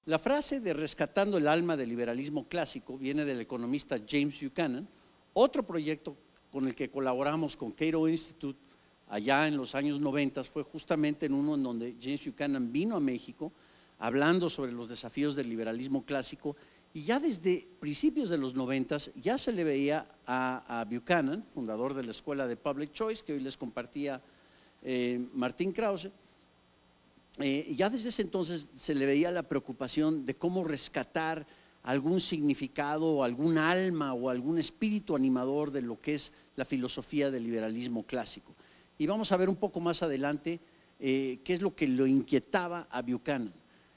La frase de rescatando el alma del liberalismo clásico viene del economista James Buchanan, otro proyecto con el que colaboramos con Cato Institute allá en los años 90, fue justamente en uno en donde James Buchanan vino a México hablando sobre los desafíos del liberalismo clásico, y ya desde principios de los 90 ya se le veía a Buchanan, fundador de la Escuela de Public Choice, que hoy les compartía Martín Krause. Ya desde ese entonces se le veía la preocupación de cómo rescatar algún significado, algún alma o algún espíritu animador de lo que es la filosofía del liberalismo clásico. Y vamos a ver un poco más adelante qué es lo que lo inquietaba a Buchanan.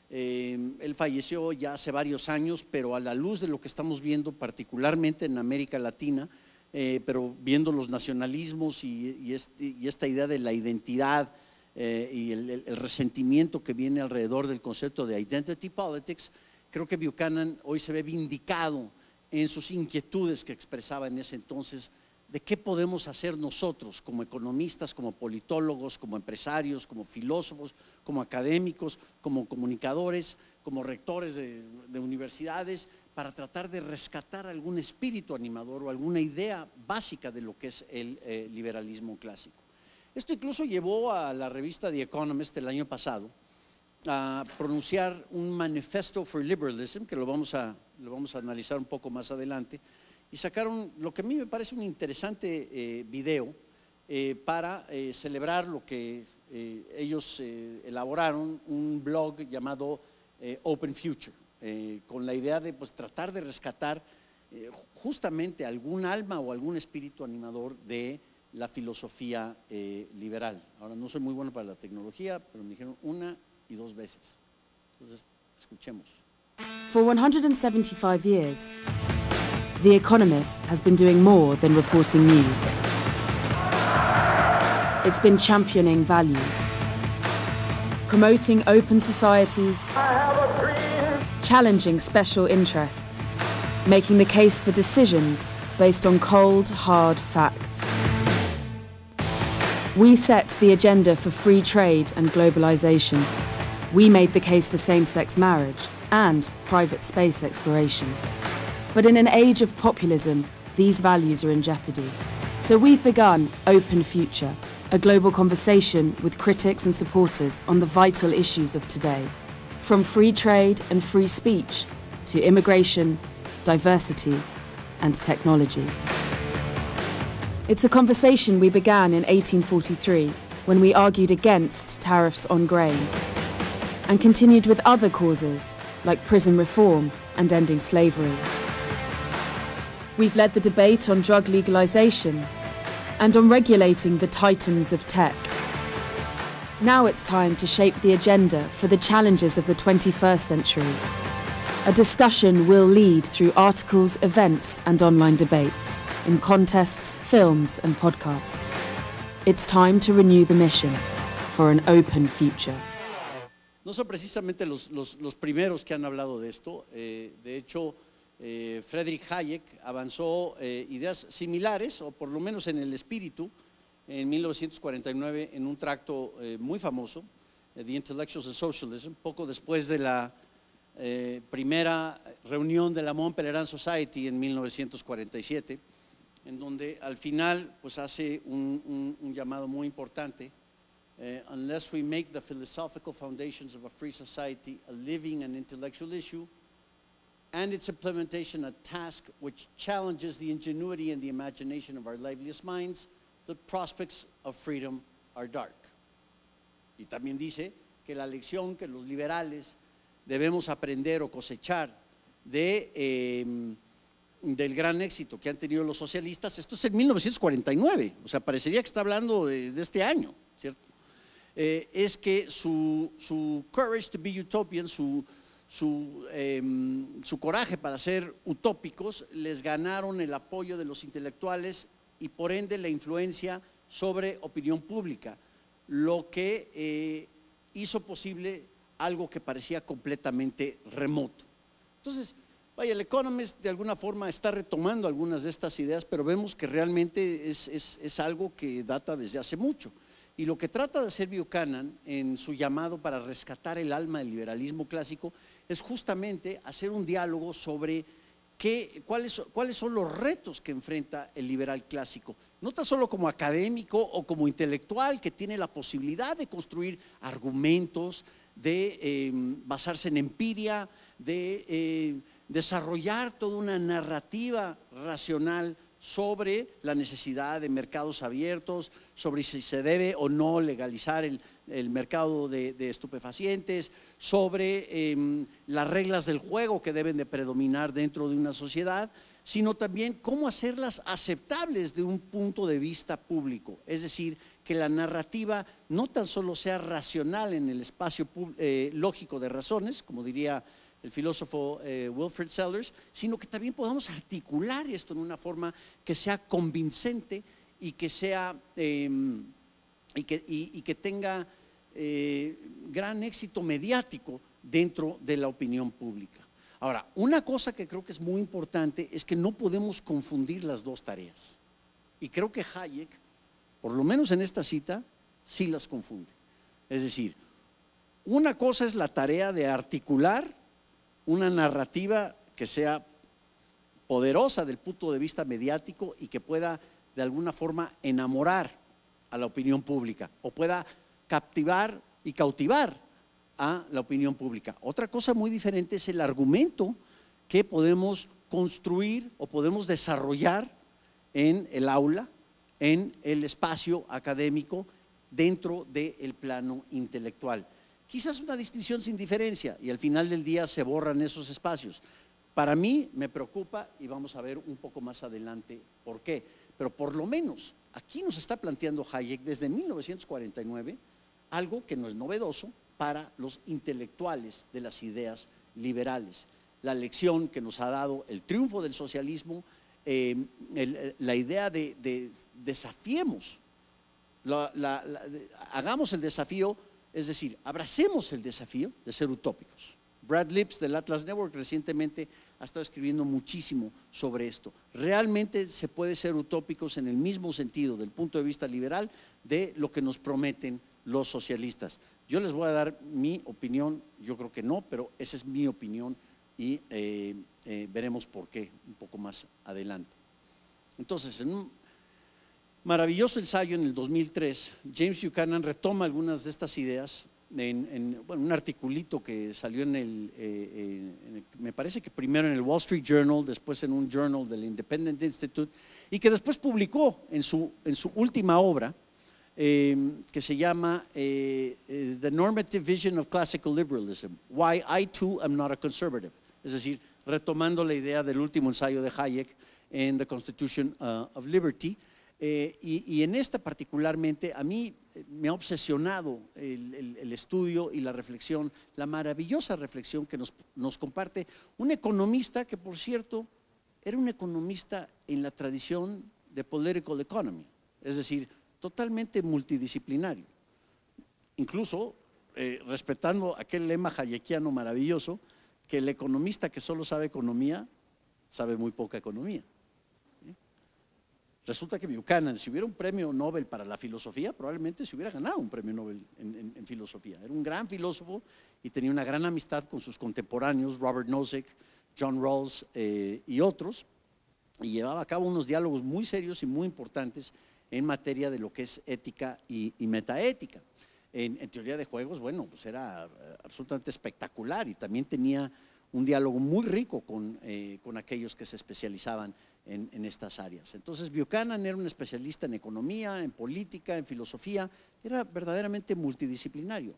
Él falleció ya hace varios años, pero a la luz de lo que estamos viendo, particularmente en América Latina, pero viendo los nacionalismos y esta idea de la identidad y el resentimiento que viene alrededor del concepto de identity politics, creo que Buchanan hoy se ve vindicado en sus inquietudes que expresaba en ese entonces de qué podemos hacer nosotros como economistas, como politólogos, como empresarios, como filósofos, como académicos, como comunicadores, como rectores de universidades, para tratar de rescatar algún espíritu animador o alguna idea básica de lo que es el liberalismo clásico. Esto incluso llevó a la revista The Economist el año pasado a pronunciar un Manifesto for Liberalism, que lo vamos a analizar un poco más adelante, y sacaron lo que a mí me parece un interesante video para celebrar lo que ellos elaboraron, un blog llamado Open Future, con la idea de tratar de rescatar justamente algún alma o algún espíritu animador de la filosofía liberal. Ahora, no soy muy bueno para la tecnología, pero me dijeron una y dos veces. Entonces, escuchemos. For 175 years, The Economist has been doing more than reporting news. It's been championing values, promoting open societies, challenging special interests, making the case for decisions based on cold, hard facts. We set the agenda for free trade and globalization. We made the case for same-sex marriage and private space exploration. But in an age of populism, these values are in jeopardy. So we've begun Open Future, a global conversation with critics and supporters on the vital issues of today. From free trade and free speech to immigration, diversity, and technology. It's a conversation we began in 1843 when we argued against tariffs on grain, and continued with other causes like prison reform and ending slavery. We've led the debate on drug legalization and on regulating the titans of tech. Now it's time to shape the agenda for the challenges of the 21st century. A discussion we'll lead through articles, events, and online debates, in contests, films, and podcasts. It's time to renew the mission for an open future. No son precisamente los primeros que han hablado de esto. De hecho, Friedrich Hayek avanzó ideas similares, o por lo menos en el espíritu, en 1949 en un tracto muy famoso, The Intellectuals of Socialism, poco después de la primera reunión de la Mont Pelerin Society en 1947, en donde al final pues hace un llamado muy importante. Unless we make the philosophical foundations of a free society a living and intellectual issue, and its implementation a task which challenges the ingenuity and the imagination of our liveliest minds, the prospects of freedom are dark. Y también dice que la lección que los liberales debemos aprender o cosechar del gran éxito que han tenido los socialistas, esto es en 1949, o sea, parecería que está hablando de este año, ¿cierto? Es que su courage to be utopian, su coraje para ser utópicos, les ganaron el apoyo de los intelectuales y por ende la influencia sobre opinión pública, lo que hizo posible algo que parecía completamente remoto. Entonces, vaya, el Economist de alguna forma está retomando algunas de estas ideas, pero vemos que realmente es algo que data desde hace mucho. Y lo que trata de hacer Buchanan en su llamado para rescatar el alma del liberalismo clásico es justamente hacer un diálogo sobre cuáles son los retos que enfrenta el liberal clásico, no tan solo como académico o como intelectual que tiene la posibilidad de construir argumentos, de basarse en empiria, de desarrollar toda una narrativa racional sobre la necesidad de mercados abiertos, sobre si se debe o no legalizar el mercado de estupefacientes, sobre las reglas del juego que deben de predominar dentro de una sociedad, sino también cómo hacerlas aceptables de un punto de vista público. Es decir, que la narrativa no tan solo sea racional en el espacio lógico de razones, como diría el filósofo Wilfrid Sellers, sino que también podamos articular esto en una forma que sea convincente y que sea y que tenga gran éxito mediático dentro de la opinión pública. Ahora, una cosa que creo que es muy importante es que no podemos confundir las dos tareas. Y creo que Hayek, por lo menos en esta cita, sí las confunde. Es decir, una cosa es la tarea de articular una narrativa que sea poderosa del punto de vista mediático y que pueda de alguna forma enamorar a la opinión pública o pueda captivar y cautivar a la opinión pública. Otra cosa muy diferente es el argumento que podemos construir o podemos desarrollar en el aula, en el espacio académico, dentro del plano intelectual. Quizás una distinción sin diferencia y al final del día se borran esos espacios. Para mí me preocupa y vamos a ver un poco más adelante por qué. Pero por lo menos aquí nos está planteando Hayek desde 1949 algo que no es novedoso para los intelectuales de las ideas liberales. La lección que nos ha dado el triunfo del socialismo, la idea de desafiemos, hagamos el desafío. Es decir, abracemos el desafío de ser utópicos. Brad Lips del Atlas Network recientemente ha estado escribiendo muchísimo sobre esto. Realmente se puede ser utópicos en el mismo sentido, del punto de vista liberal, de lo que nos prometen los socialistas. Yo les voy a dar mi opinión, yo creo que no, pero esa es mi opinión y veremos por qué un poco más adelante. Entonces, en un maravilloso ensayo en el 2003, James Buchanan retoma algunas de estas ideas en un articulito que salió me parece que primero en el Wall Street Journal, después en un journal del Independent Institute y que después publicó en su última obra que se llama The Normative Vision of Classical Liberalism, Why I Too Am Not a Conservative, es decir, retomando la idea del último ensayo de Hayek en The Constitution of Liberty. Y en esta particularmente a mí me ha obsesionado el estudio y la reflexión, la maravillosa reflexión que nos comparte un economista que, por cierto, era un economista en la tradición de political economy, es decir, totalmente multidisciplinario, incluso respetando aquel lema hayekiano maravilloso que el economista que solo sabe economía sabe muy poca economía. Resulta que Buchanan, si hubiera un premio Nobel para la filosofía, probablemente se hubiera ganado un premio Nobel en filosofía. Era un gran filósofo y tenía una gran amistad con sus contemporáneos, Robert Nozick, John Rawls y otros, y llevaba a cabo unos diálogos muy serios y muy importantes en materia de lo que es ética y metaética. En teoría de juegos, bueno, pues era absolutamente espectacular y también tenía un diálogo muy rico con aquellos que se especializaban en estas áreas. Entonces Buchanan era un especialista en economía, en política, en filosofía, era verdaderamente multidisciplinario,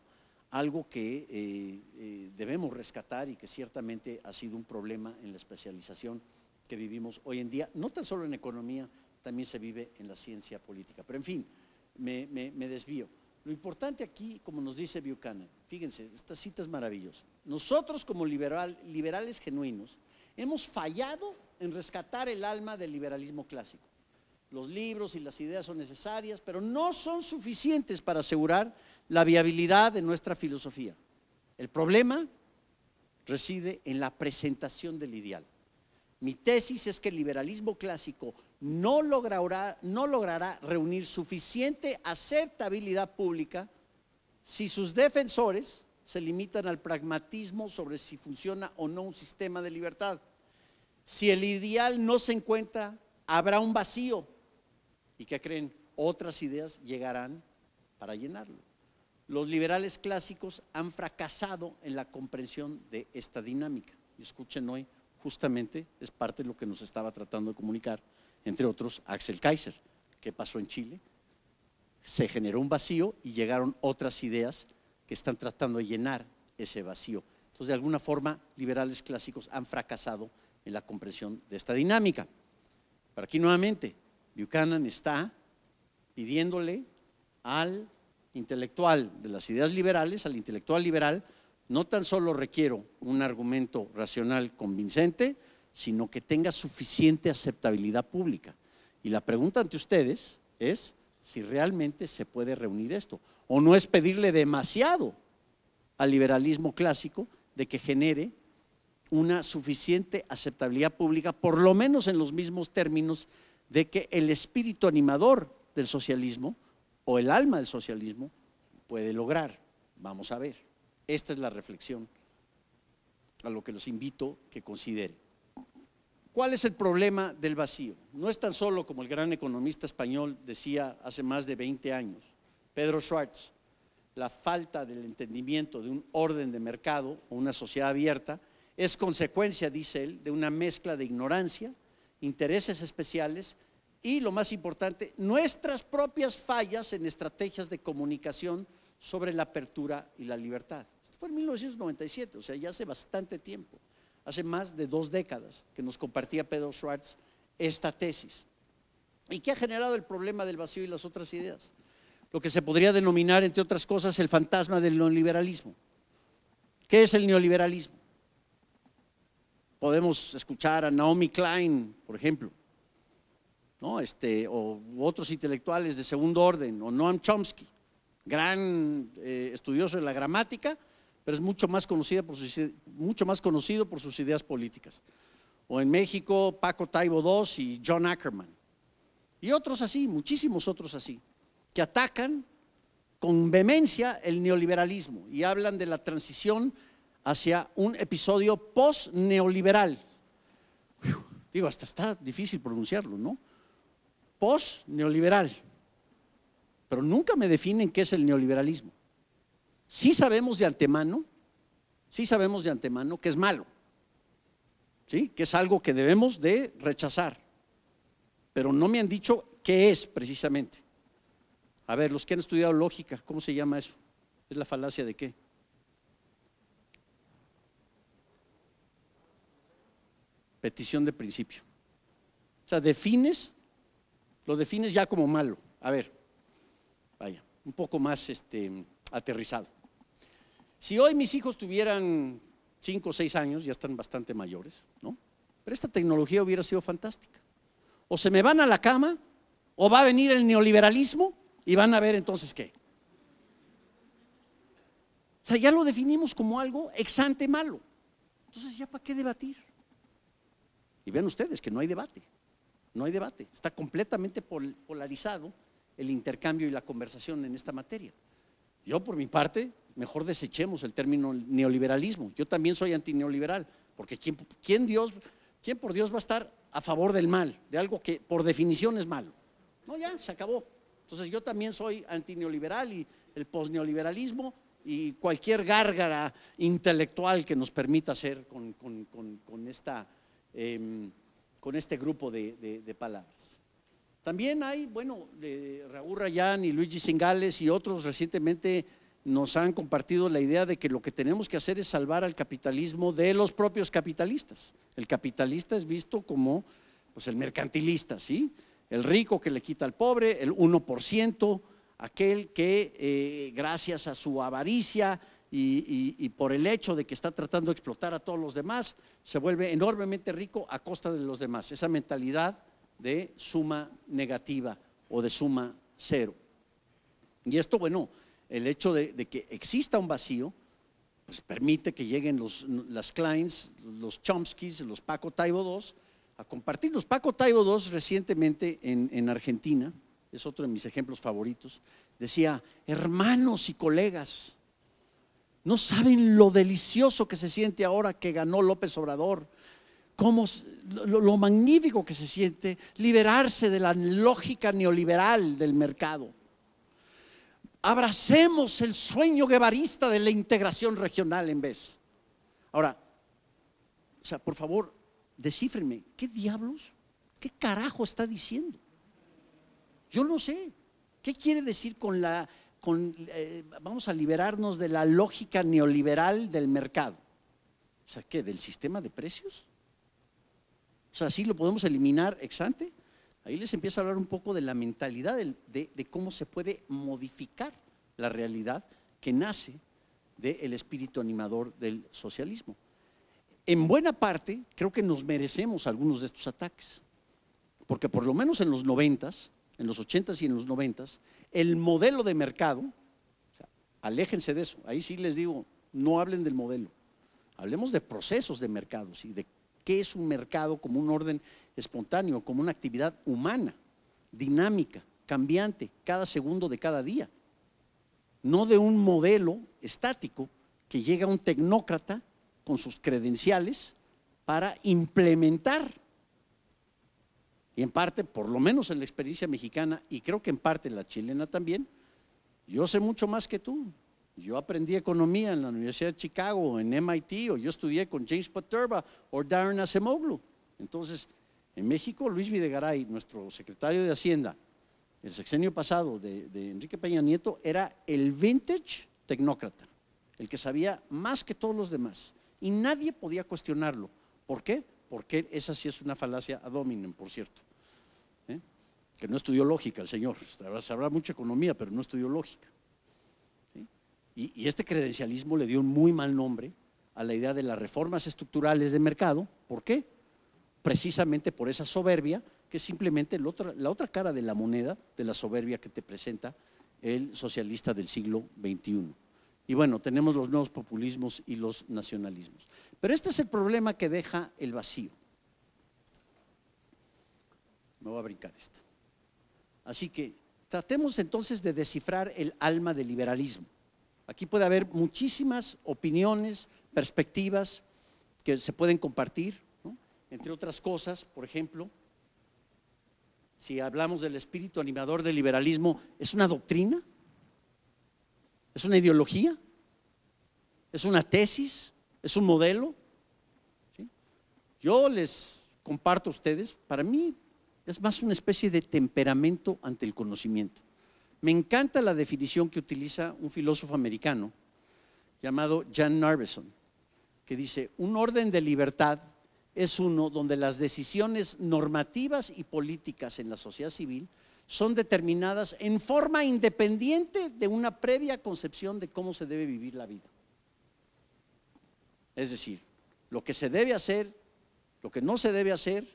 algo que debemos rescatar y que ciertamente ha sido un problema en la especialización que vivimos hoy en día, no tan solo en economía, también se vive en la ciencia política. Pero en fin, me desvío. Lo importante aquí, como nos dice Buchanan, fíjense, esta cita es maravillosa. Nosotros como liberales genuinos hemos fallado en rescatar el alma del liberalismo clásico. Los libros y las ideas son necesarias, pero no son suficientes para asegurar la viabilidad de nuestra filosofía. El problema reside en la presentación del ideal. Mi tesis es que el liberalismo clásico no logrará reunir suficiente aceptabilidad pública si sus defensores se limitan al pragmatismo sobre si funciona o no un sistema de libertad. Si el ideal no se encuentra, habrá un vacío. ¿Y qué creen? Otras ideas llegarán para llenarlo. Los liberales clásicos han fracasado en la comprensión de esta dinámica. Y escuchen hoy, justamente es parte de lo que nos estaba tratando de comunicar, entre otros Axel Kaiser. ¿Qué pasó en Chile? Se generó un vacío y llegaron otras ideas que están tratando de llenar ese vacío. Entonces, de alguna forma, liberales clásicos han fracasado en la comprensión de esta dinámica. Pero aquí nuevamente, Buchanan está pidiéndole al intelectual de las ideas liberales, al intelectual liberal, no tan solo requiero un argumento racional convincente, sino que tenga suficiente aceptabilidad pública. Y la pregunta ante ustedes es si realmente se puede reunir esto, o no es pedirle demasiado al liberalismo clásico de que genere una suficiente aceptabilidad pública, por lo menos en los mismos términos de que el espíritu animador del socialismo o el alma del socialismo puede lograr. Vamos a ver. Esta es la reflexión a lo que los invito que consideren. ¿Cuál es el problema del vacío? No es tan solo, como el gran economista español decía hace más de 20 años, Pedro Schwartz, la falta del entendimiento de un orden de mercado o una sociedad abierta es consecuencia, dice él, de una mezcla de ignorancia, intereses especiales y, lo más importante, nuestras propias fallas en estrategias de comunicación sobre la apertura y la libertad. Esto fue en 1997, o sea, ya hace bastante tiempo, hace más de 2 décadas que nos compartía Pedro Schwartz esta tesis. ¿Y qué ha generado el problema del vacío y las otras ideas? Lo que se podría denominar, entre otras cosas, el fantasma del neoliberalismo. ¿Qué es el neoliberalismo? Podemos escuchar a Naomi Klein, por ejemplo, ¿no? O otros intelectuales de segundo orden, o Noam Chomsky, gran estudioso de la gramática, pero es mucho más conocido por sus ideas políticas. O en México, Paco Taibo II y John Ackerman. Y otros así, muchísimos otros así, que atacan con vehemencia el neoliberalismo y hablan de la transición hacia un episodio post-neoliberal. Digo, hasta está difícil pronunciarlo, ¿no? Post-neoliberal. Pero nunca me definen qué es el neoliberalismo. Sí sabemos de antemano que es malo, ¿sí? Que es algo que debemos de rechazar, pero no me han dicho qué es precisamente. A ver, los que han estudiado lógica, ¿cómo se llama eso? ¿Es la falacia de qué? Petición de principio. O sea, lo defines ya como malo. A ver, vaya, un poco más aterrizado. Si hoy mis hijos tuvieran 5 o 6 años, ya están bastante mayores, ¿no? Pero esta tecnología hubiera sido fantástica. O se me van a la cama, o va a venir el neoliberalismo y van a ver entonces qué. O sea, ya lo definimos como algo ex ante malo. Entonces, ¿ya para qué debatir? Y ven ustedes que no hay debate, está completamente polarizado el intercambio y la conversación en esta materia. Yo, por mi parte, mejor desechemos el término neoliberalismo. Yo también soy antineoliberal, porque ¿quién por Dios va a estar a favor del mal, de algo que por definición es malo? No, ya, se acabó. Entonces yo también soy antineoliberal y el posneoliberalismo y cualquier gárgara intelectual que nos permita hacer con este grupo de palabras. También hay, bueno, Raúl Rayán y Luigi Zingales y otros recientemente nos han compartido la idea de que lo que tenemos que hacer es salvar al capitalismo de los propios capitalistas. El capitalista es visto como pues, el mercantilista, ¿sí? El rico que le quita al pobre, el 1%, aquel que gracias a su avaricia y por el hecho de que está tratando de explotar a todos los demás, se vuelve enormemente rico a costa de los demás. Esa mentalidad de suma negativa o de suma cero. Y esto, bueno, el hecho de que exista un vacío, pues permite que lleguen las Kleins, los Chomskys, los Paco Taibo II a compartirnos. Paco Taibo II recientemente en Argentina, es otro de mis ejemplos favoritos, decía: hermanos y colegas, no saben lo delicioso que se siente ahora que ganó López Obrador, lo magnífico que se siente liberarse de la lógica neoliberal del mercado. Abracemos el sueño guevarista de la integración regional en vez. Ahora, o sea, por favor, descífrenme, ¿qué diablos, qué carajo está diciendo? Yo no sé. ¿Qué quiere decir vamos a liberarnos de la lógica neoliberal del mercado? O sea, ¿qué? ¿Del sistema de precios? O sea, ¿sí lo podemos eliminar ex ante? Ahí les empiezo a hablar un poco de la mentalidad de cómo se puede modificar la realidad que nace del espíritu animador del socialismo. En buena parte, creo que nos merecemos algunos de estos ataques, porque por lo menos en los 90s, en los 80s y en los 90s, el modelo de mercado, o sea, aléjense de eso, ahí sí les digo, no hablen del modelo, hablemos de procesos de mercados y de qué es un mercado como un orden espontáneo, como una actividad humana, dinámica, cambiante, cada segundo de cada día, no de un modelo estático que llega un tecnócrata con sus credenciales para implementar. Y en parte, por lo menos en la experiencia mexicana, y creo que en parte en la chilena también, yo sé mucho más que tú. Yo aprendí economía en la Universidad de Chicago, en MIT, o yo estudié con James Paterba o Darren Acemoglu. Entonces, en México, Luis Videgaray, nuestro secretario de Hacienda, el sexenio pasado de Enrique Peña Nieto, era el vintage tecnócrata, el que sabía más que todos los demás. Y nadie podía cuestionarlo. ¿Por qué? Porque esa sí es una falacia ad hominem, por cierto. Que no estudió lógica el señor, sabrá mucha economía, pero no estudió lógica. Y este credencialismo le dio un muy mal nombre a la idea de las reformas estructurales de mercado. ¿Por qué? Precisamente por esa soberbia, que es simplemente la otra cara de la moneda de la soberbia que te presenta el socialista del siglo XXI. Y bueno, tenemos los nuevos populismos y los nacionalismos. Pero este es el problema que deja el vacío. Me voy a brincar esta. Así que tratemos entonces de descifrar el alma del liberalismo. Aquí puede haber muchísimas opiniones, perspectivas que se pueden compartir, ¿no? Entre otras cosas, por ejemplo, si hablamos del espíritu animador del liberalismo, ¿es una doctrina? ¿Es una ideología? ¿Es una tesis? ¿Es un modelo? ¿Sí? Yo les comparto a ustedes, para mí es más una especie de temperamento ante el conocimiento. Me encanta la definición que utiliza un filósofo americano llamado Jan Narveson, que dice: un orden de libertad es uno donde las decisiones normativas y políticas en la sociedad civil son determinadas en forma independiente de una previa concepción de cómo se debe vivir la vida. Es decir, lo que se debe hacer, lo que no se debe hacer,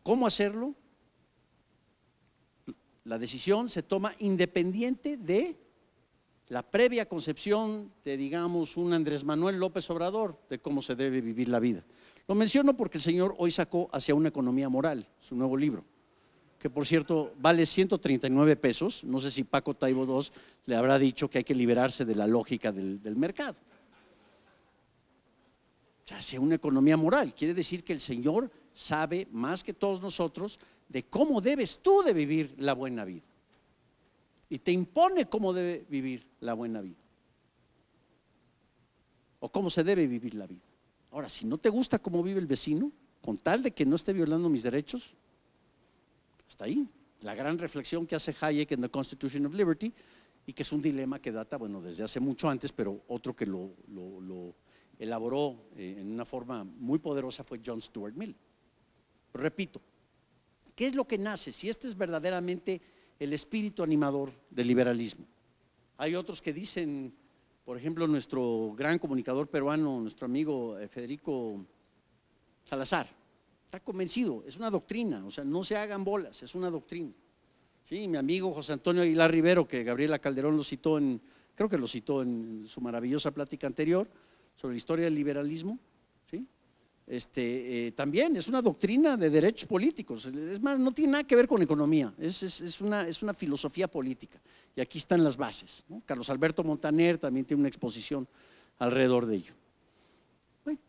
cómo hacerlo, la decisión se toma independiente de la previa concepción de, digamos, un Andrés Manuel López Obrador de cómo se debe vivir la vida. Lo menciono porque el señor hoy sacó Hacia una economía moral, su nuevo libro, que por cierto vale 139 pesos. No sé si Paco Taibo II le habrá dicho que hay que liberarse de la lógica del mercado. O sea, Hacia una economía moral quiere decir que el señor sabe más que todos nosotros de cómo debes tú de vivir la buena vida, y te impone cómo debe vivir la buena vida o cómo se debe vivir la vida. Ahora, si no te gusta cómo vive el vecino, con tal de que no esté violando mis derechos, hasta ahí. La gran reflexión que hace Hayek en The Constitution of Liberty, y que es un dilema que data, bueno, desde hace mucho antes, pero otro que lo elaboró en una forma muy poderosa fue John Stuart Mill. Pero repito, ¿qué es lo que nace? Si este es verdaderamente el espíritu animador del liberalismo. Hay otros que dicen, por ejemplo, nuestro gran comunicador peruano, nuestro amigo Federico Salazar, está convencido, es una doctrina, o sea, no se hagan bolas, es una doctrina. Sí, mi amigo José Antonio Aguilar Rivero, que Gabriela Calderón lo citó creo que lo citó en su maravillosa plática anterior sobre la historia del liberalismo, ¿sí? también es una doctrina de derechos políticos. Es más, no tiene nada que ver con economía, es una filosofía política. Y aquí están las bases, ¿no? Carlos Alberto Montaner también tiene una exposición alrededor de ello. Bueno,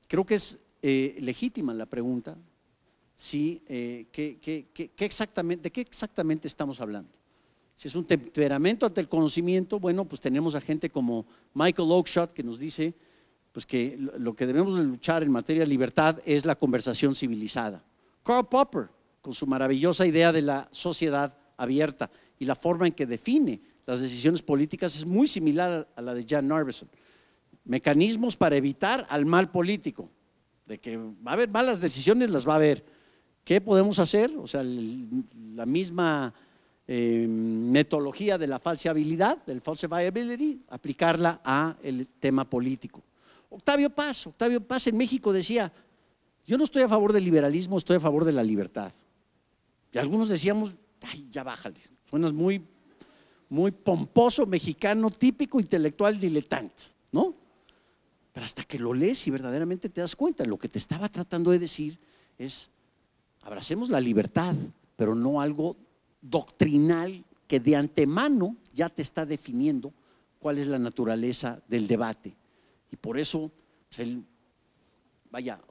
creo que es legítima la pregunta, si, ¿de qué exactamente estamos hablando? Si es un temperamento ante el conocimiento, bueno, pues tenemos a gente como Michael Oakeshott que nos dice pues que lo que debemos de luchar en materia de libertad es la conversación civilizada. Karl Popper, con su maravillosa idea de la sociedad abierta y la forma en que define las decisiones políticas es muy similar a la de Jan Narveson. Mecanismos para evitar al mal político, de que va a haber malas decisiones, las va a haber. ¿Qué podemos hacer? O sea, la misma metodología de la falseabilidad, del falsifiability, aplicarla a el tema político. Octavio Paz en México decía, yo no estoy a favor del liberalismo, estoy a favor de la libertad. Y algunos decíamos, ay, ya bájale, suenas muy pomposo, mexicano, típico, intelectual, diletante, ¿no? Pero hasta que lo lees y verdaderamente te das cuenta, lo que te estaba tratando de decir es, abracemos la libertad, pero no algo doctrinal que de antemano ya te está definiendo cuál es la naturaleza del debate. Y por eso pues él,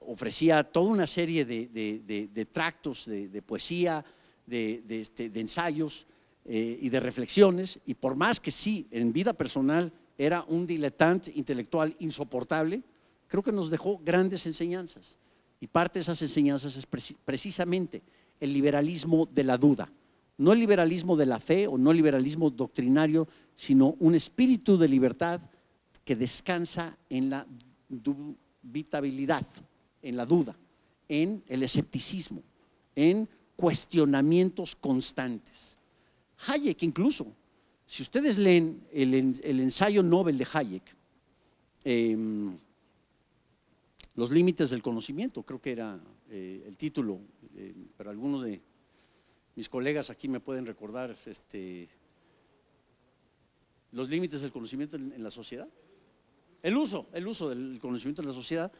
ofrecía toda una serie de tractos, de poesía, de ensayos y de reflexiones, y por más que sí, en vida personal era un diletante intelectual insoportable, creo que nos dejó grandes enseñanzas. Y parte de esas enseñanzas es precisamente el liberalismo de la duda. No el liberalismo de la fe o no el liberalismo doctrinario, sino un espíritu de libertad que descansa en la dubitabilidad, en la duda, en el escepticismo, en cuestionamientos constantes. Hayek incluso, si ustedes leen el ensayo Nobel de Hayek, Los límites del conocimiento, creo que era el título, pero algunos de mis colegas aquí me pueden recordar los límites del conocimiento en la sociedad. El uso del conocimiento en la sociedad.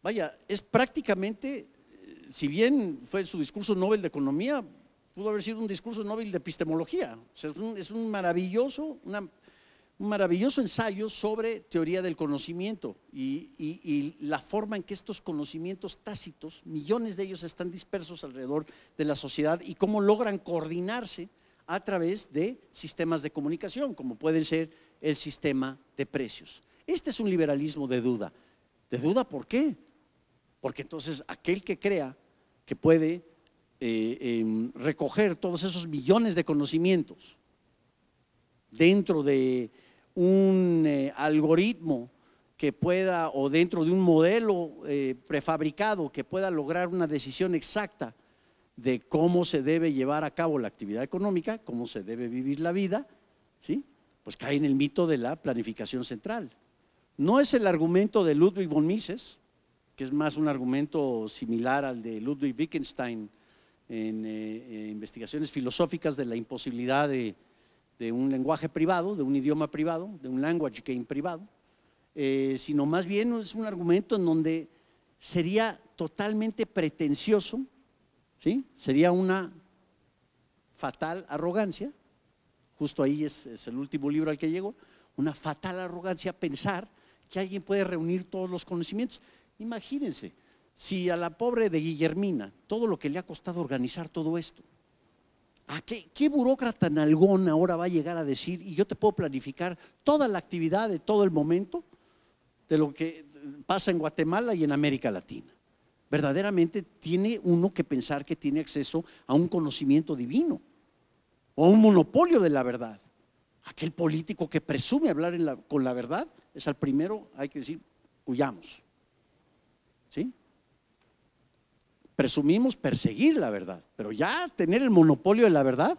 Vaya, es prácticamente, si bien fue su discurso Nobel de Economía, pudo haber sido un discurso Nobel de Epistemología. O sea, es un maravilloso ensayo sobre teoría del conocimiento y la forma en que estos conocimientos tácitos, millones de ellos están dispersos alrededor de la sociedad y cómo logran coordinarse a través de sistemas de comunicación, como pueden ser el sistema de precios. Este es un liberalismo de duda. ¿De duda por qué? Porque entonces aquel que crea que puede recoger todos esos millones de conocimientos dentro de un algoritmo que pueda, o dentro de un modelo prefabricado que pueda lograr una decisión exacta de cómo se debe llevar a cabo la actividad económica, cómo se debe vivir la vida, ¿sí? Pues cae en el mito de la planificación central. No es el argumento de Ludwig von Mises, que es más un argumento similar al de Ludwig Wittgenstein en investigaciones filosóficas de la imposibilidad de un lenguaje privado, de un idioma privado, de un language game privado, sino más bien es un argumento en donde sería totalmente pretencioso, ¿sí? Sería una fatal arrogancia, justo ahí es el último libro al que llego, una fatal arrogancia pensar que alguien puede reunir todos los conocimientos. Imagínense, si a la pobre de Guillermina, todo lo que le ha costado organizar todo esto, ¿qué burócrata nalgón ahora va a llegar a decir, y yo te puedo planificar toda la actividad de todo el momento de lo que pasa en Guatemala y en América Latina? Verdaderamente tiene uno que pensar que tiene acceso a un conocimiento divino o a un monopolio de la verdad. Aquel político que presume hablar con la verdad es al primero, hay que decir, huyamos, ¿sí? Presumimos perseguir la verdad, pero ya tener el monopolio de la verdad,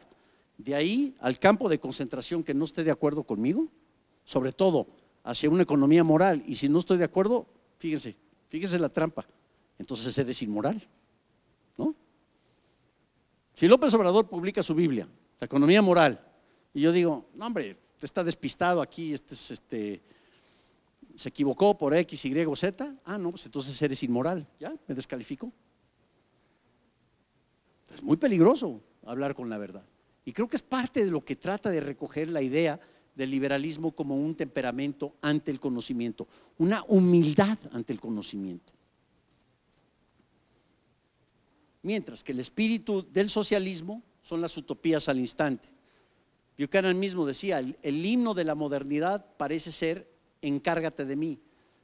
de ahí al campo de concentración que no esté de acuerdo conmigo, sobre todo hacia una economía moral, y si no estoy de acuerdo, fíjense la trampa, entonces eres inmoral, ¿no? Si López Obrador publica su Biblia, la economía moral, y yo digo, no hombre, está despistado aquí, se equivocó por X, Y o Z, no, pues entonces eres inmoral, ya, me descalificó. Es muy peligroso hablar con la verdad. Y creo que es parte de lo que trata de recoger la idea del liberalismo como un temperamento ante el conocimiento, una humildad ante el conocimiento. Mientras que el espíritu del socialismo son las utopías al instante. Buchanan mismo decía, el himno de la modernidad parece ser encárgate de mí,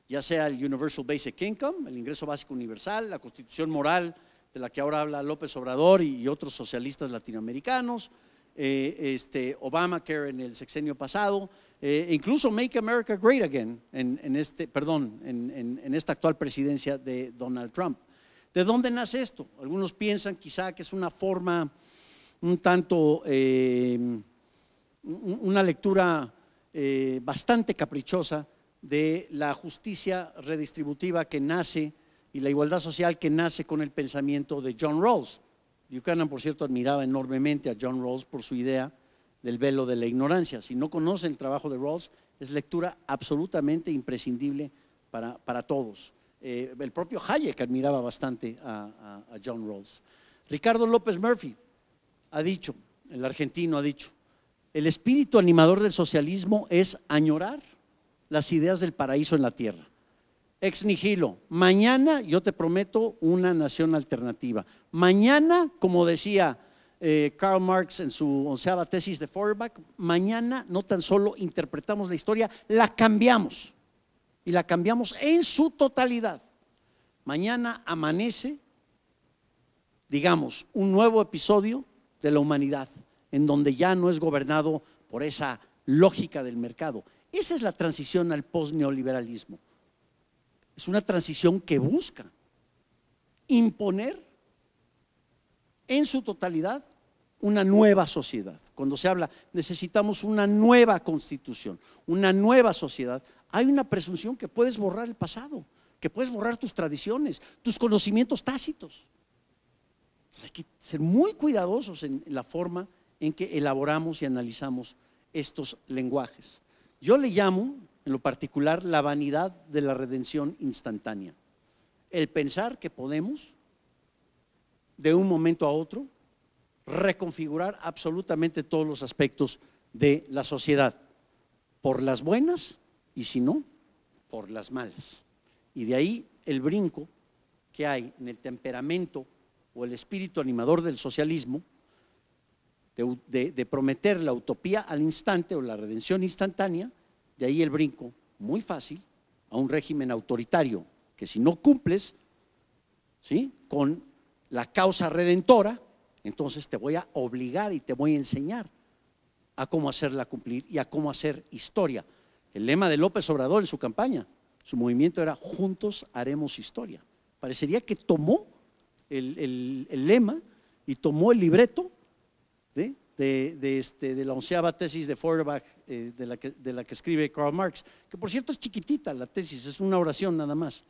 ya sea el Universal Basic Income, el ingreso básico universal, la constitución moral de la que ahora habla López Obrador y otros socialistas latinoamericanos, Obamacare en el sexenio pasado, incluso Make America Great Again en esta actual presidencia de Donald Trump. ¿De dónde nace esto? Algunos piensan quizá que es una forma un tanto, una lectura bastante caprichosa de la justicia redistributiva que nace y la igualdad social que nace con el pensamiento de John Rawls. Buchanan, por cierto, admiraba enormemente a John Rawls por su idea del velo de la ignorancia. Si no conocen el trabajo de Rawls, es lectura absolutamente imprescindible para todos. El propio Hayek admiraba bastante a John Rawls. Ricardo López Murphy ha dicho, el argentino ha dicho, el espíritu animador del socialismo es añorar las ideas del paraíso en la tierra. Ex nihilo, mañana yo te prometo una nación alternativa. Mañana, como decía Karl Marx en su 11ª tesis de Feuerbach, mañana no tan solo interpretamos la historia, la cambiamos. Y la cambiamos en su totalidad. Mañana amanece, digamos, un nuevo episodio de la humanidad, en donde ya no es gobernado por esa lógica del mercado. Esa es la transición al post-neoliberalismo. Es una transición que busca imponer en su totalidad una nueva sociedad. Cuando se habla, necesitamos una nueva constitución, una nueva sociedad, hay una presunción que puedes borrar el pasado, que puedes borrar tus tradiciones, tus conocimientos tácitos. Entonces hay que ser muy cuidadosos en la forma en que elaboramos y analizamos estos lenguajes. Yo le llamo, en lo particular, la vanidad de la redención instantánea. El pensar que podemos, de un momento a otro, reconfigurar absolutamente todos los aspectos de la sociedad, por las buenas y si no, por las malas. Y de ahí el brinco que hay en el temperamento o el espíritu animador del socialismo, de prometer la utopía al instante o la redención instantánea, de ahí el brinco muy fácil a un régimen autoritario que si no cumples, ¿sí?, con la causa redentora, entonces te voy a obligar y te voy a enseñar a cómo hacerla cumplir y a cómo hacer historia. El lema de López Obrador en su campaña, su movimiento era juntos haremos historia. Parecería que tomó el lema y tomó el libreto de la 11ª tesis de Feuerbach, de la que escribe Karl Marx, que por cierto es chiquitita la tesis, es una oración nada más,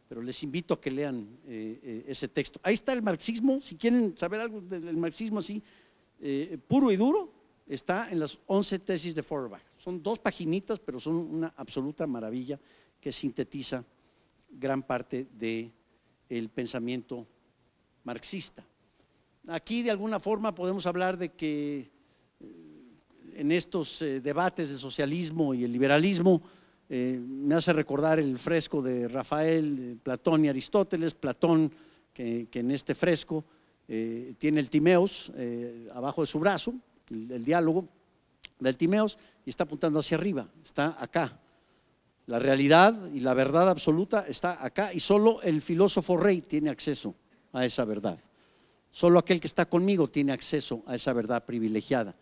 pero les invito a que lean ese texto. Ahí está el marxismo, si quieren saber algo del marxismo así, puro y duro, está en las 11 tesis de Feuerbach. Son 2 paginitas, pero son una absoluta maravilla que sintetiza gran parte del pensamiento marxista. Aquí de alguna forma podemos hablar de que en estos debates de socialismo y el liberalismo me hace recordar el fresco de Rafael, Platón y Aristóteles. Platón que en este fresco tiene el Timeos abajo de su brazo, el diálogo del Timeos, y está apuntando hacia arriba, está acá. La realidad y la verdad absoluta está acá y solo el filósofo rey tiene acceso a esa verdad. Solo aquel que está conmigo tiene acceso a esa verdad privilegiada.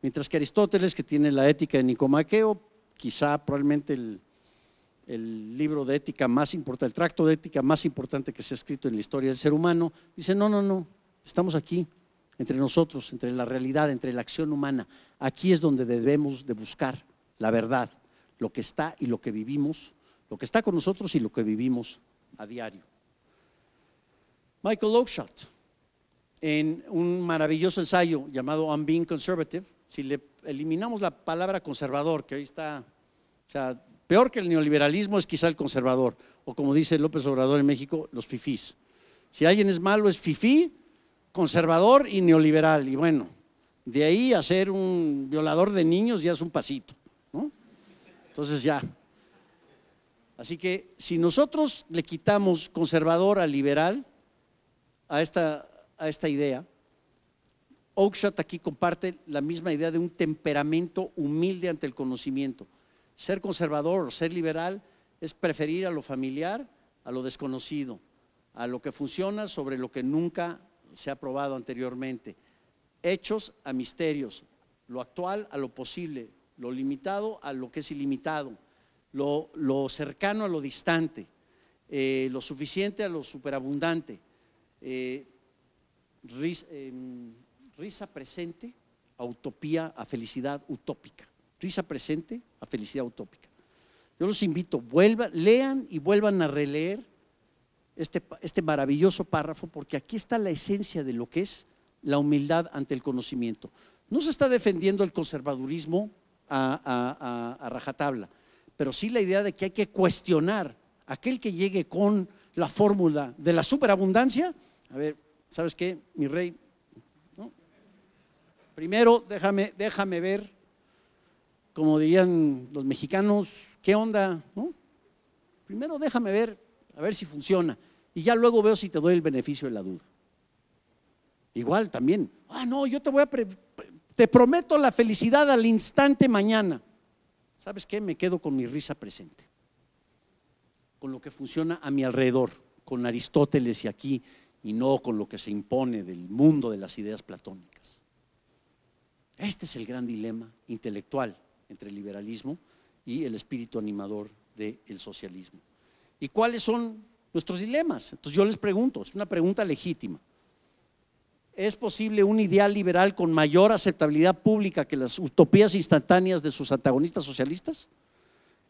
Mientras que Aristóteles, que tiene la ética de Nicomaqueo, quizá probablemente el libro de ética más importante, el tracto de ética más importante que se ha escrito en la historia del ser humano, dice no, estamos aquí, entre nosotros, entre la realidad, entre la acción humana. Aquí es donde debemos de buscar la verdad, lo que está y lo que vivimos, lo que está con nosotros y lo que vivimos a diario. Michael Oakeshott, en un maravilloso ensayo llamado On Being Conservative, si le eliminamos la palabra conservador, que ahí está, o sea, Peor que el neoliberalismo es quizá el conservador, o como dice López Obrador en México, los fifís. Si alguien es malo es fifí, conservador y neoliberal. Y bueno, de ahí a ser un violador de niños ya es un pasito, ¿no? Entonces ya. Así que si nosotros le quitamos conservador a liberal a esta idea, Oakeshott aquí comparte la misma idea de un temperamento humilde ante el conocimiento. Ser conservador o ser liberal es preferir a lo familiar, a lo desconocido, a lo que funciona sobre lo que nunca se ha probado anteriormente. Hechos a misterios, lo actual a lo posible, lo limitado a lo que es ilimitado, lo cercano a lo distante, lo suficiente a lo superabundante, risa presente a utopía, a felicidad utópica. Risa presente a felicidad utópica. Yo los invito, lean y vuelvan a releer este maravilloso párrafo, porque aquí está la esencia de lo que es la humildad ante el conocimiento. No se está defendiendo el conservadurismo a rajatabla, pero sí la idea de que hay que cuestionar aquel que llegue con la fórmula de la superabundancia. A ver, ¿sabes qué, mi rey? ¿No? Primero déjame ver, como dirían los mexicanos, ¿qué onda? ¿No? Primero déjame ver, a ver si funciona, y ya luego veo si te doy el beneficio de la duda. Igual también, no, yo te prometo la felicidad al instante mañana. ¿Sabes qué? Me quedo con mi risa presente, con lo que funciona a mi alrededor, con Aristóteles y aquí, y no con lo que se impone del mundo de las ideas platónicas. Este es el gran dilema intelectual entre el liberalismo y el espíritu animador del socialismo. ¿Y cuáles son nuestros dilemas? Entonces yo les pregunto, es una pregunta legítima. ¿Es posible un ideal liberal con mayor aceptabilidad pública que las utopías instantáneas de sus antagonistas socialistas?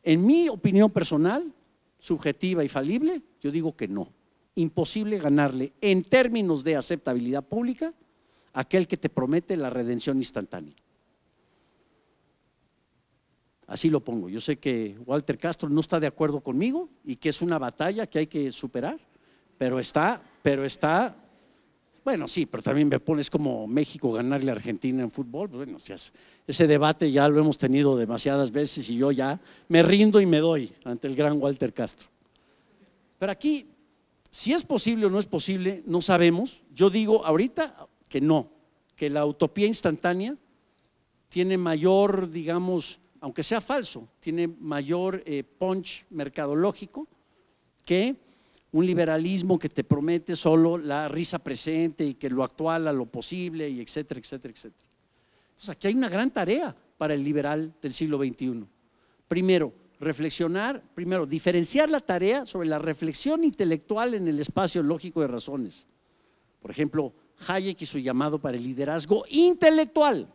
En mi opinión personal, subjetiva y falible, yo digo que no. Imposible ganarle en términos de aceptabilidad pública a aquel que te promete la redención instantánea. Así lo pongo. Yo sé que Walter Castro no está de acuerdo conmigo y que es una batalla que hay que superar, pero está, bueno, sí, pero también me pones como México ganarle a Argentina en fútbol. Bueno, ese debate ya lo hemos tenido demasiadas veces y yo ya me rindo y me doy ante el gran Walter Castro. Pero aquí, si es posible o no es posible, no sabemos. Yo digo ahorita que no, que la utopía instantánea tiene mayor, digamos, aunque sea falso, tiene mayor punch mercadológico que un liberalismo que te promete solo la risa presente y que lo actual a lo posible y etcétera, etcétera, etcétera. Entonces aquí hay una gran tarea para el liberal del siglo XXI. Primero, diferenciar la tarea sobre la reflexión intelectual en el espacio lógico de razones. Por ejemplo, Hayek y su llamado para el liderazgo intelectual,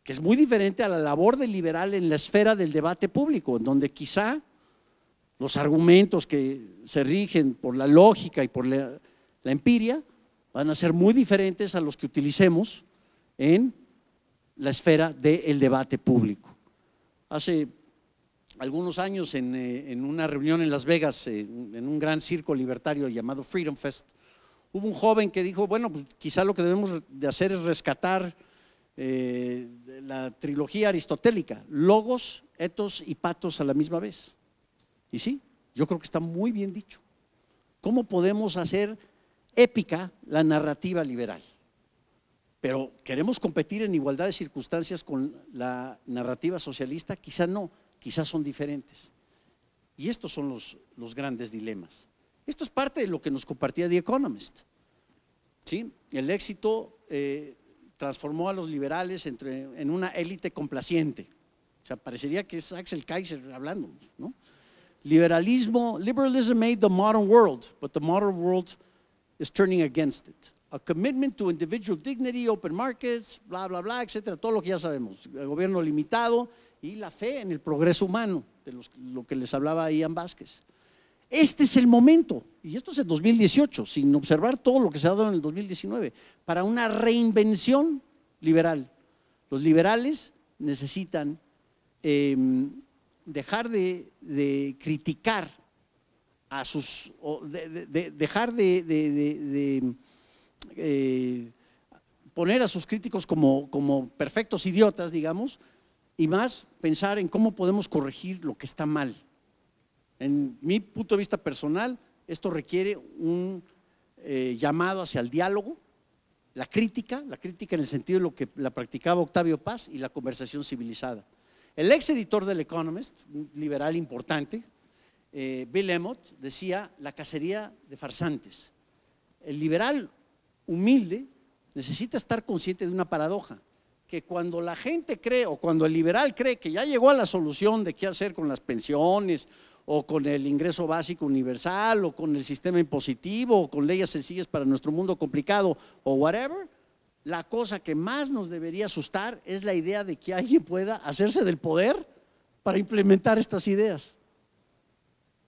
que es muy diferente a la labor del liberal en la esfera del debate público, en donde quizá los argumentos que se rigen por la lógica y por la empiria van a ser muy diferentes a los que utilicemos en la esfera del debate público. Hace algunos años en una reunión en Las Vegas, en un gran circo libertario llamado Freedom Fest, hubo un joven que dijo, bueno, pues quizá lo que debemos de hacer es rescatar la trilogía aristotélica, logos, etos y patos a la misma vez. Y sí, yo creo que está muy bien dicho. ¿Cómo podemos hacer épica la narrativa liberal? Pero ¿queremos competir en igualdad de circunstancias con la narrativa socialista? Quizá no, quizás son diferentes. Y estos son los grandes dilemas. Esto es parte de lo que nos compartía The Economist. ¿Sí? El éxito transformó a los liberales en una élite complaciente. O sea, parecería que es Axel Kaiser hablando, ¿no? Liberalism made the modern world, but the modern world is turning against it. A commitment to individual dignity, open markets, bla, bla, bla, etcétera, todo lo que ya sabemos. El gobierno limitado y la fe en el progreso humano, de lo que les hablaba Ian Vázquez. Este es el momento, y esto es en 2018, sin observar todo lo que se ha dado en el 2019, para una reinvención liberal. Los liberales necesitan dejar de criticar a sus, dejar de poner a sus críticos como perfectos idiotas, digamos, y más pensar en cómo podemos corregir lo que está mal. En mi punto de vista personal, esto requiere un llamado hacia el diálogo, la crítica en el sentido de lo que la practicaba Octavio Paz, y la conversación civilizada. El ex editor del Economist, un liberal importante, Bill Emmott, decía la cacería de farsantes. El liberal humilde necesita estar consciente de una paradoja, que cuando la gente cree, o cuando el liberal cree que ya llegó a la solución de qué hacer con las pensiones, o con el ingreso básico universal, o con el sistema impositivo, o con leyes sencillas para nuestro mundo complicado, o whatever, la cosa que más nos debería asustar es la idea de que alguien pueda hacerse del poder para implementar estas ideas.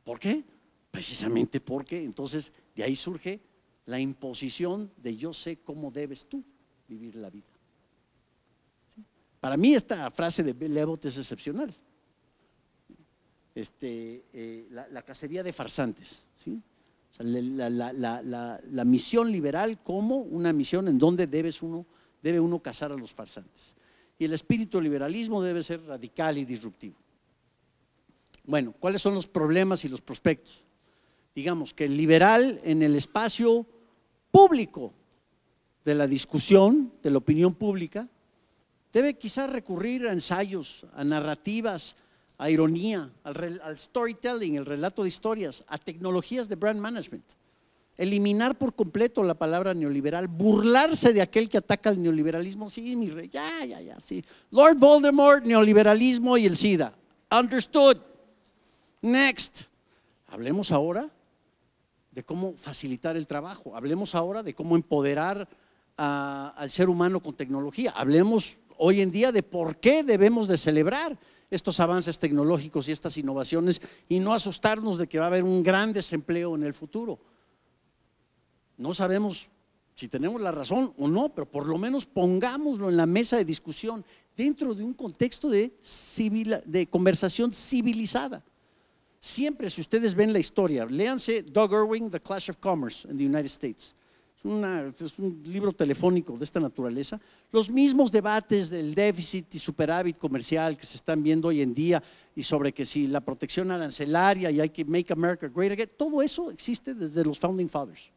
¿Por qué? Precisamente porque entonces de ahí surge la imposición de yo sé cómo debes tú vivir la vida. ¿Sí? Para mí esta frase de Bill Emmott es excepcional. La cacería de farsantes, ¿sí? O sea, la misión liberal como una misión en donde debe uno cazar a los farsantes. Y el espíritu del liberalismo debe ser radical y disruptivo. Bueno, ¿cuáles son los problemas y los prospectos? Digamos que el liberal en el espacio público de la discusión, de la opinión pública, debe quizás recurrir a ensayos, a narrativas, a ironía, al storytelling, el relato de historias, a tecnologías de brand management, eliminar por completo la palabra neoliberal, burlarse de aquel que ataca el neoliberalismo. Sí, mi rey, ya, sí. Lord Voldemort, neoliberalismo y el SIDA. Understood. Next. Hablemos ahora de cómo facilitar el trabajo, hablemos ahora de cómo empoderar al ser humano con tecnología, hablemos hoy en día de por qué debemos de celebrar estos avances tecnológicos y estas innovaciones y no asustarnos de que va a haber un gran desempleo en el futuro. No sabemos si tenemos la razón o no, pero por lo menos pongámoslo en la mesa de discusión dentro de un contexto de conversación civilizada. Siempre, si ustedes ven la historia, léanse Doug Irwin, The Clash of Commerce in the United States. Es un libro telefónico de esta naturaleza. Los mismos debates del déficit y superávit comercial que se están viendo hoy en día y sobre que si la protección arancelaria y hay que make America great again, todo eso existe desde los Founding Fathers.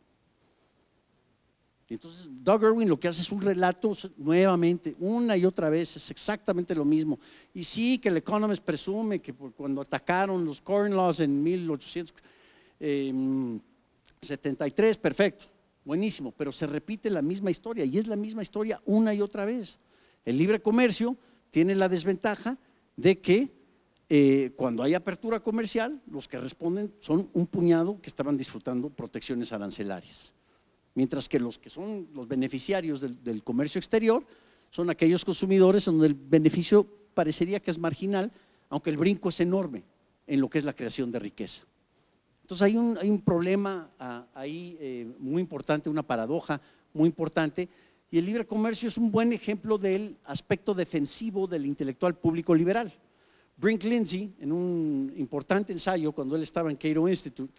Entonces, Doug Irwin lo que hace es un relato nuevamente, una y otra vez, es exactamente lo mismo. Y sí, que el Economist presume que cuando atacaron los Corn Laws en 1873, perfecto, buenísimo, pero se repite la misma historia y es la misma historia una y otra vez. El libre comercio tiene la desventaja de que cuando hay apertura comercial, los que responden son un puñado que estaban disfrutando protecciones arancelarias. Mientras que los que son los beneficiarios del comercio exterior son aquellos consumidores donde el beneficio parecería que es marginal, aunque el brinco es enorme en lo que es la creación de riqueza. Entonces hay un problema ahí muy importante, una paradoja muy importante, y el libre comercio es un buen ejemplo del aspecto defensivo del intelectual público liberal. Brink Lindsey, en un importante ensayo cuando él estaba en Cato Institute,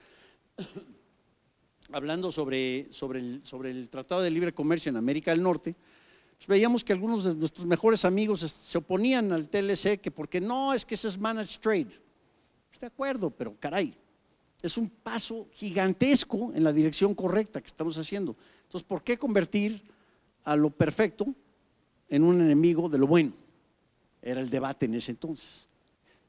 hablando sobre el Tratado de Libre Comercio en América del Norte, pues veíamos que algunos de nuestros mejores amigos se oponían al TLC, que porque no, es que eso es managed trade. Estoy de acuerdo, pero caray, es un paso gigantesco en la dirección correcta que estamos haciendo. Entonces, ¿por qué convertir a lo perfecto en un enemigo de lo bueno? Era el debate en ese entonces.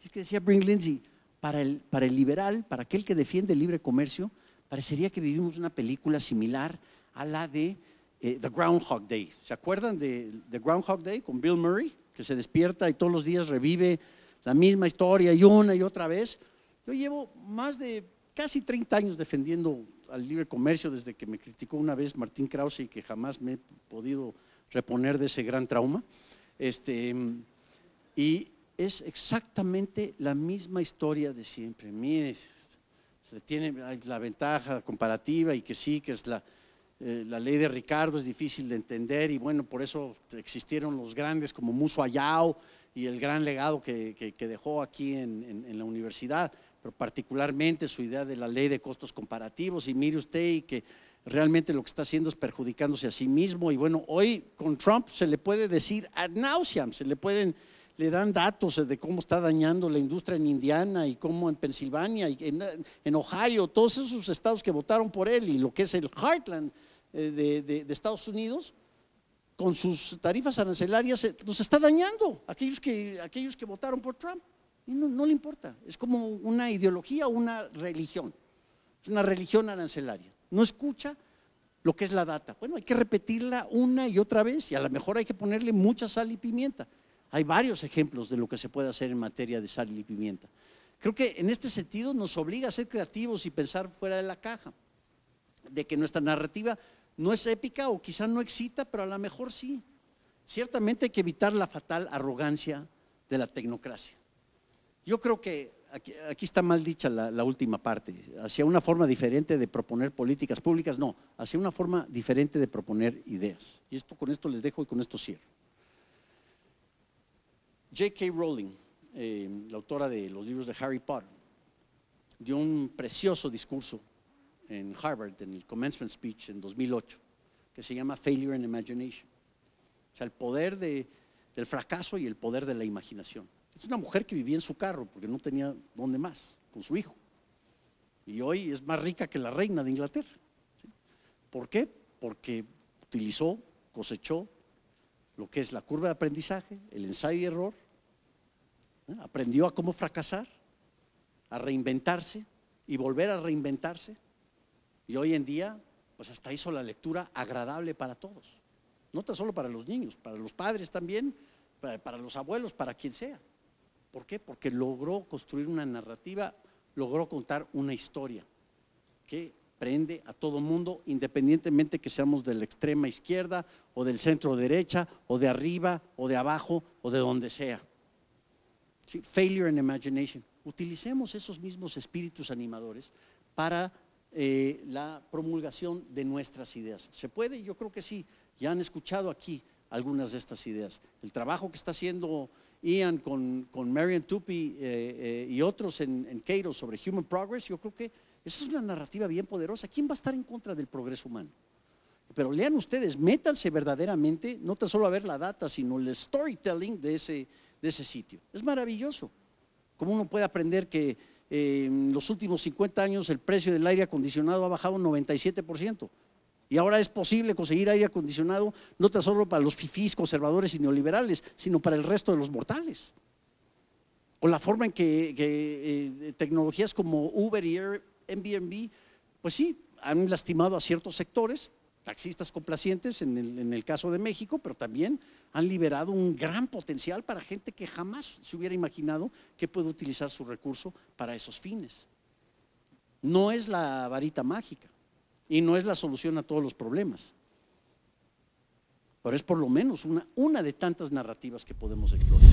Es que decía Brink Lindsey, para el liberal, para aquel que defiende el libre comercio, parecería que vivimos una película similar a la de The Groundhog Day. ¿Se acuerdan de The Groundhog Day con Bill Murray? Que se despierta y todos los días revive la misma historia y una y otra vez. Yo llevo más de casi 30 años defendiendo al libre comercio desde que me criticó una vez Martín Krause y que jamás me he podido reponer de ese gran trauma. Y es exactamente la misma historia de siempre. Mire, se tiene la ventaja comparativa y que sí, que es la ley de Ricardo, es difícil de entender y bueno, por eso existieron los grandes como Musso Ayao y el gran legado que dejó aquí en la universidad, pero particularmente su idea de la ley de costos comparativos. Y mire usted, y que realmente lo que está haciendo es perjudicándose a sí mismo. Y bueno, hoy con Trump se le puede decir ad nauseam, le dan datos de cómo está dañando la industria en Indiana y cómo en Pensilvania y en Ohio, todos esos estados que votaron por él y lo que es el heartland de Estados Unidos, con sus tarifas arancelarias nos está dañando aquellos que votaron por Trump. Y no le importa, es como una ideología o una religión, es una religión arancelaria. No escucha lo que es la data. Bueno, hay que repetirla una y otra vez y a lo mejor hay que ponerle mucha sal y pimienta. Hay varios ejemplos de lo que se puede hacer en materia de sal y pimienta. Creo que en este sentido nos obliga a ser creativos y pensar fuera de la caja, de que nuestra narrativa no es épica o quizá no excita, pero a lo mejor sí. Ciertamente hay que evitar la fatal arrogancia de la tecnocracia. Yo creo que aquí está mal dicha la última parte, hacia una forma diferente de proponer políticas públicas, no, hacia una forma diferente de proponer ideas. Y con esto les dejo y con esto cierro. J.K. Rowling, la autora de los libros de Harry Potter, dio un precioso discurso en Harvard, en el Commencement Speech en 2008, que se llama Failure and Imagination. O sea, el poder del fracaso y el poder de la imaginación. Es una mujer que vivía en su carro porque no tenía dónde más, con su hijo. Y hoy es más rica que la reina de Inglaterra. ¿Sí? ¿Por qué? Porque cosechó lo que es la curva de aprendizaje, el ensayo y error. Aprendió a cómo fracasar, a reinventarse y volver a reinventarse. Y hoy en día, pues hasta hizo la lectura agradable para todos. No tan solo para los niños, para los padres también, para los abuelos, para quien sea. ¿Por qué? Porque logró construir una narrativa, logró contar una historia que prende a todo mundo, independientemente que seamos de la extrema izquierda o del centro derecha o de arriba o de abajo o de donde sea. ¿Sí? Failure and Imagination. Utilicemos esos mismos espíritus animadores para la promulgación de nuestras ideas. ¿Se puede? Yo creo que sí. Ya han escuchado aquí algunas de estas ideas. El trabajo que está haciendo Ian con Marian Tupy y otros en Cato sobre Human Progress, yo creo que esa es una narrativa bien poderosa. ¿Quién va a estar en contra del progreso humano? Pero lean ustedes, métanse verdaderamente, no tan solo a ver la data, sino el storytelling de ese sitio. Es maravilloso. Como uno puede aprender que en los últimos 50 años el precio del aire acondicionado ha bajado un 97%. Y ahora es posible conseguir aire acondicionado no tan solo para los fifís, conservadores y neoliberales, sino para el resto de los mortales. O la forma en que tecnologías como Uber y Airbnb, pues sí, han lastimado a ciertos sectores, taxistas complacientes en el caso de México, pero también han liberado un gran potencial para gente que jamás se hubiera imaginado que puede utilizar su recurso para esos fines. No es la varita mágica. Y no es la solución a todos los problemas, pero es por lo menos una de tantas narrativas que podemos explorar.